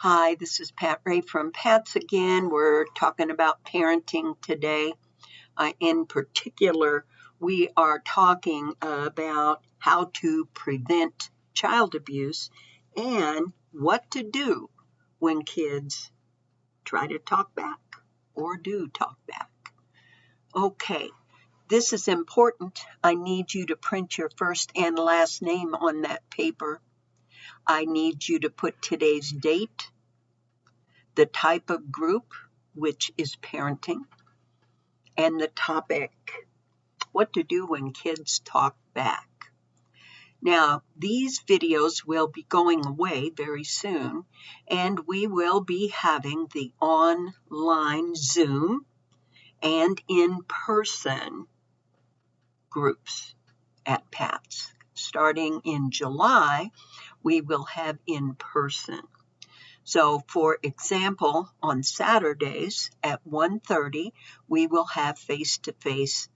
Hi, this is Pat Ray from Pat's again. We're talking about parenting today. In particular, we are talking about how to prevent child abuse and what to do when kids try to talk back or do talk back. Okay, this is important. I need you to print your first and last name on that paper. I need you to put today's date, the type of group, which is parenting, and the topic, what to do when kids talk back. Now, these videos will be going away very soon, and we will be having the online Zoom and in-person groups at Pat's. Starting in July, we will have in-person. So, for example, on Saturdays at 1:30, we will have face-to-face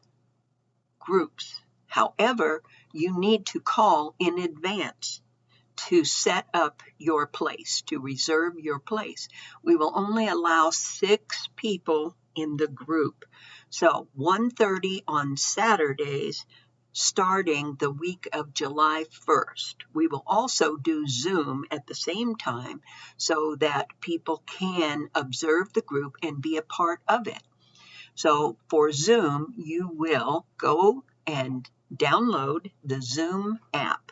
groups. However, you need to call in advance to set up your place, to reserve your place. We will only allow 6 people in the group. So 1:30 on Saturdays, starting the week of July 1st. We will also do Zoom at the same time so that people can observe the group and be a part of it. So for Zoom, you will go and download the Zoom app.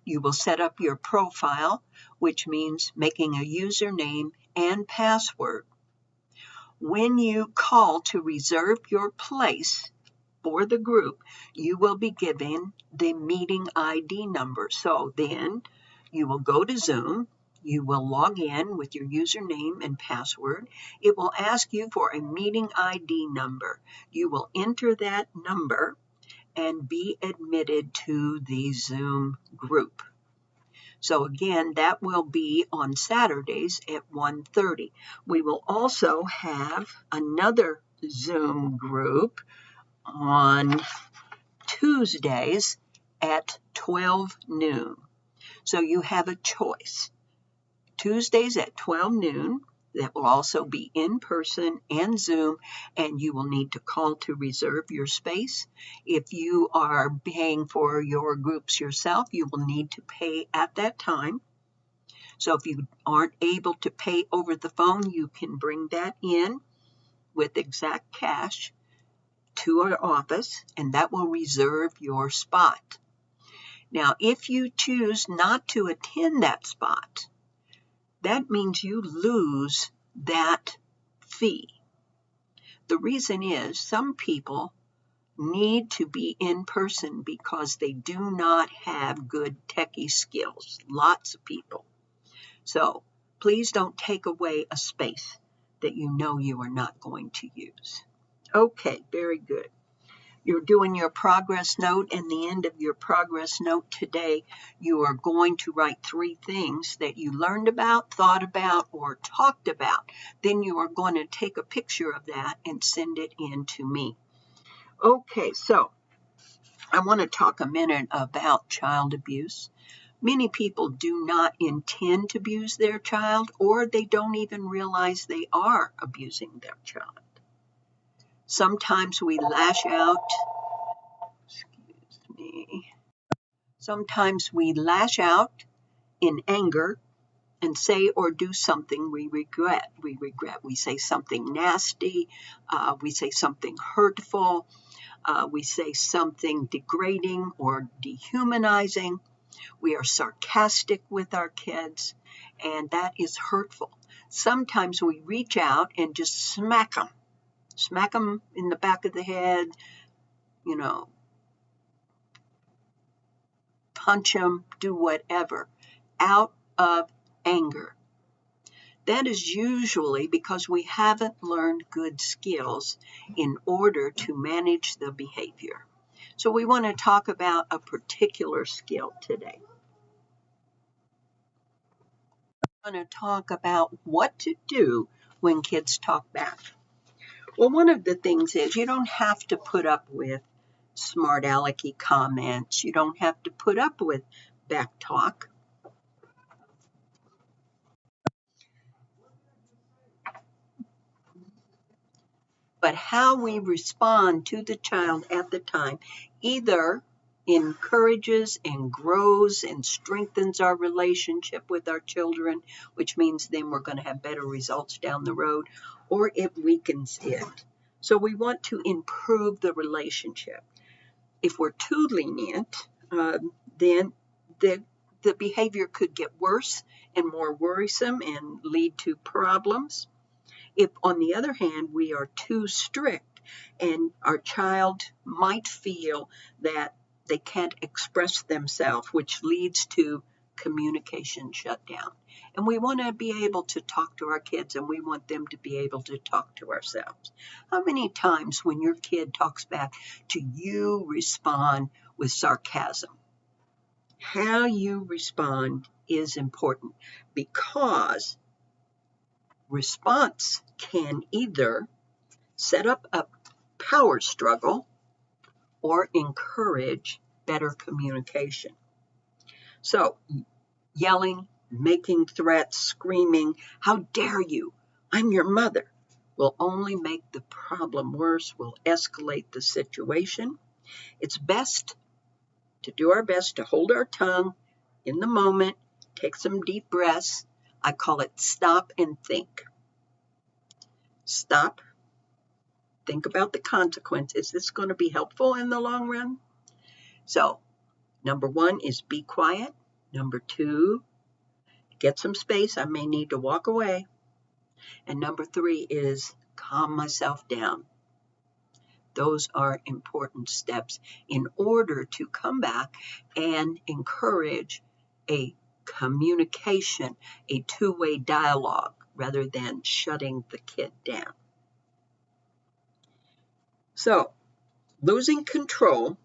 You will set up your profile, which means making a username and password. When you call to reserve your place for the group, you will be given the meeting ID number. So then you will go to Zoom, you will log in with your username and password. It will ask you for a meeting ID number. You will enter that number and be admitted to the Zoom group. So again, that will be on Saturdays at 1:30. We will also have another Zoom group on Tuesdays at 12 noon. So you have a choice. Tuesdays at 12 noon, that will also be in person and Zoom, and you will need to call to reserve your space. If you are paying for your groups yourself, you will need to pay at that time. So if you aren't able to pay over the phone, you can bring that in with exact cash to our office, and that will reserve your spot. Now, if you choose not to attend that spot, that means you lose that fee. The reason is some people need to be in person because they do not have good techie skills. Lots of people. So please don't take away a space that you know you are not going to use. Okay, very good. You're doing your progress note, and the end of your progress note today, you are going to write 3 things that you learned about, thought about, or talked about. Then you are going to take a picture of that and send it in to me. Okay, so I want to talk a minute about child abuse. Many people do not intend to abuse their child, or they don't even realize they are abusing their child. Sometimes we lash out. Sometimes we lash out in anger and say or do something we regret. We say something nasty. We say something hurtful. We say something degrading or dehumanizing. We are sarcastic with our kids, and that is hurtful. Sometimes we reach out and just smack them in the back of the head, punch them, do whatever, out of anger. That is usually because we haven't learned good skills in order to manage the behavior. So we want to talk about a particular skill today. I want to talk about what to do when kids talk back. Well, one of the things is you don't have to put up with smart alecky comments. You don't have to put up with back talk. but how we respond to the child at the time either encourages and grows and strengthens our relationship with our children, which means then we're going to have better results down the road, or it weakens it. So we want to improve the relationship. If we're too lenient, then the behavior could get worse and more worrisome and lead to problems. If, on the other hand, we are too strict and our child might feel that they can't express themselves, which leads to communication shutdown. And we want to be able to talk to our kids, and we want them to be able to talk to ourselves. How many times when your kid talks back to you, respond with sarcasm? How you respond is important, because response can either set up a power struggle or encourage better communication. So, yelling, making threats, screaming, "How dare you? I'm your mother," will only make the problem worse, will escalate the situation. It's best to do our best to hold our tongue in the moment, take some deep breaths. I call it stop and think. Stop. Think about the consequence. Is this going to be helpful in the long run? So, number 1 is be quiet. Number 2, get some space. I may need to walk away. And number 3 is calm myself down. Those are important steps in order to come back and encourage a communication, a two-way dialogue, rather than shutting the kid down. So, losing control.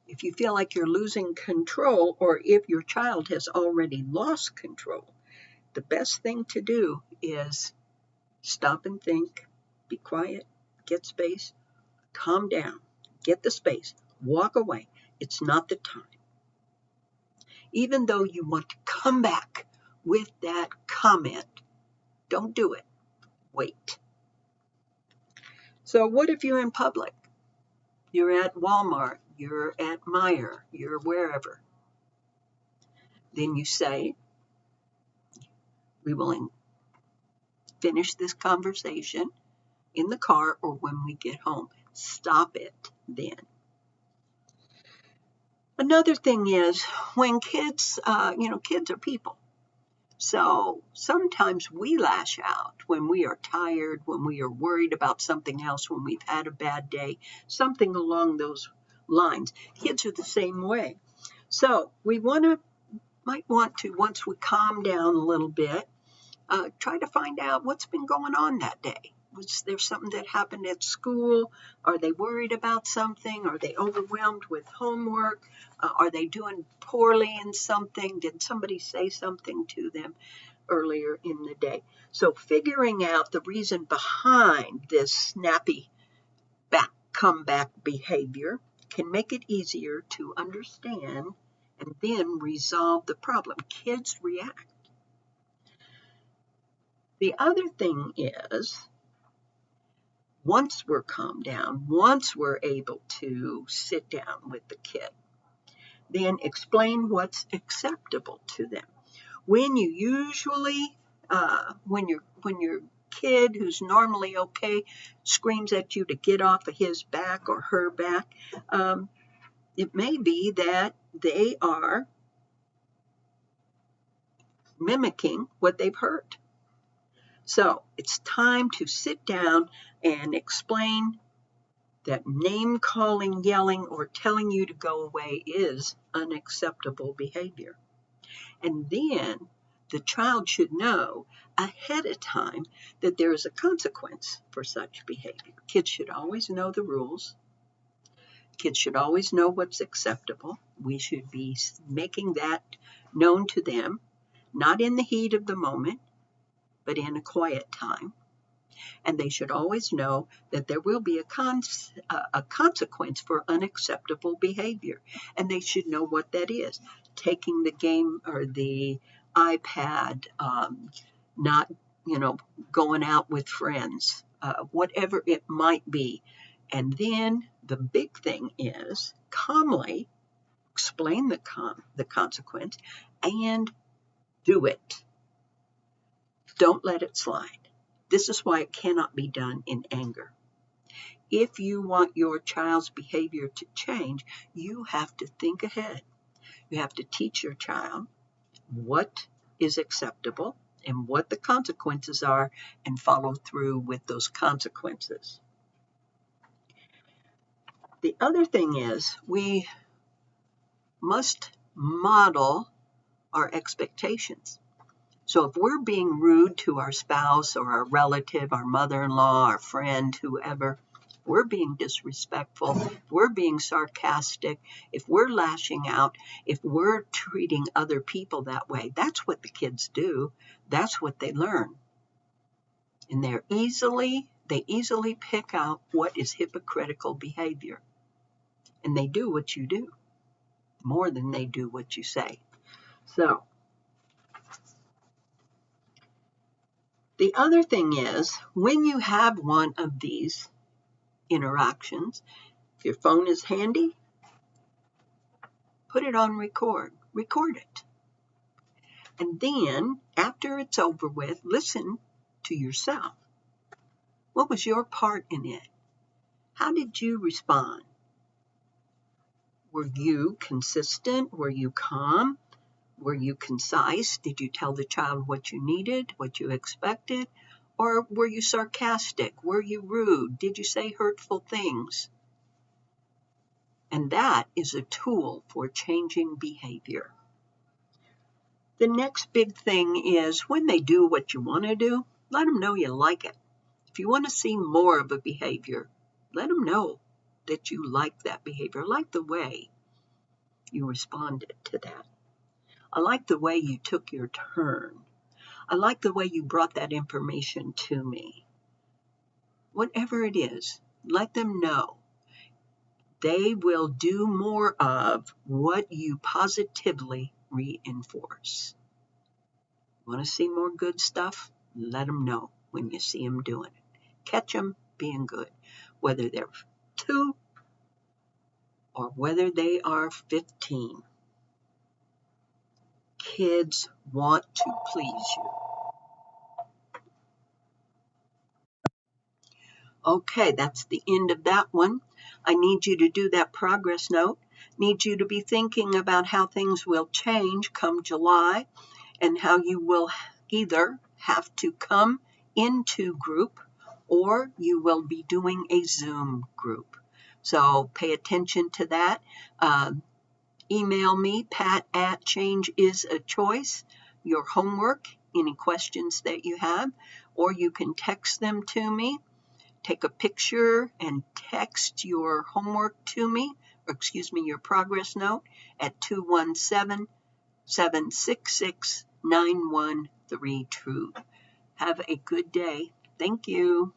If you feel like you're losing control, or if your child has already lost control, the best thing to do is stop and think, be quiet, get space, calm down, get the space, walk away. It's not the time. Even though you want to come back with that comment, don't do it. Wait. So what if you're in public? You're at Walmart, you're at Meijer, you're wherever. Then you say, we will finish this conversation in the car or when we get home. Stop it then. Another thing is when kids, kids are people. So sometimes we lash out when we are tired, when we are worried about something else, when we've had a bad day, something along those lines. Kids are the same way. So we might want to, once we calm down a little bit, try to find out what's been going on that day. Was there something that happened at school? Are they worried about something? Are they overwhelmed with homework? Are they doing poorly in something? Did somebody say something to them earlier in the day? So figuring out the reason behind this snappy comeback behavior can make it easier to understand and then resolve the problem. Kids react. The other thing is, once we're calmed down, once we're able to sit down with the kid, then explain what's acceptable to them. When your kid who's normally okay screams at you to get off of his back or her back, it may be that they are mimicking what they've heard. So it's time to sit down and explain that name calling, yelling, or telling you to go away is unacceptable behavior. And then the child should know ahead of time that there is a consequence for such behavior. Kids should always know the rules. Kids should always know what's acceptable. We should be making that known to them, not in the heat of the moment, but in a quiet time. And they should always know that there will be a consequence for unacceptable behavior. And they should know what that is. Taking the game or the iPad, not, going out with friends, whatever it might be. And then the big thing is calmly explain the consequence and do it. Don't let it slide. This is why it cannot be done in anger. If you want your child's behavior to change, you have to think ahead. You have to teach your child what is acceptable and what the consequences are and follow through with those consequences. The other thing is we must model our expectations. So if we're being rude to our spouse or our relative, our mother-in-law, our friend, whoever, we're being disrespectful, we're being sarcastic, if we're lashing out, if we're treating other people that way, that's what the kids do. That's what they learn. And they easily pick out what is hypocritical behavior. And they do what you do more than they do what you say. So the other thing is when you have one of these interactions, if your phone is handy, put it on record it. And then after it's over with, listen to yourself. What was your part in it? How did you respond? Were you consistent? Were you calm? Were you concise? Did you tell the child what you needed, what you expected? Or were you sarcastic? Were you rude? Did you say hurtful things? And that is a tool for changing behavior. The next big thing is when they do what you want to do, let them know you like it. If you want to see more of a behavior, let them know that you like that behavior. I like the way you responded to that. I like the way you took your turn. I like the way you brought that information to me. Whatever it is, let them know. They will do more of what you positively reinforce. Want to see more good stuff? Let them know when you see them doing it. Catch them being good, whether they're 2 or whether they are 15. Kids want to please you. Okay, that's the end of that one. I need you to do that progress note. Need you to be thinking about how things will change come July and how you will either have to come into group or you will be doing a Zoom group. So pay attention to that. Email me, pat@changeIsAChoice, your homework, any questions that you have, or you can text them to me. Take a picture and text your homework to me, or your progress note at 217-766-9132. Have a good day. Thank you.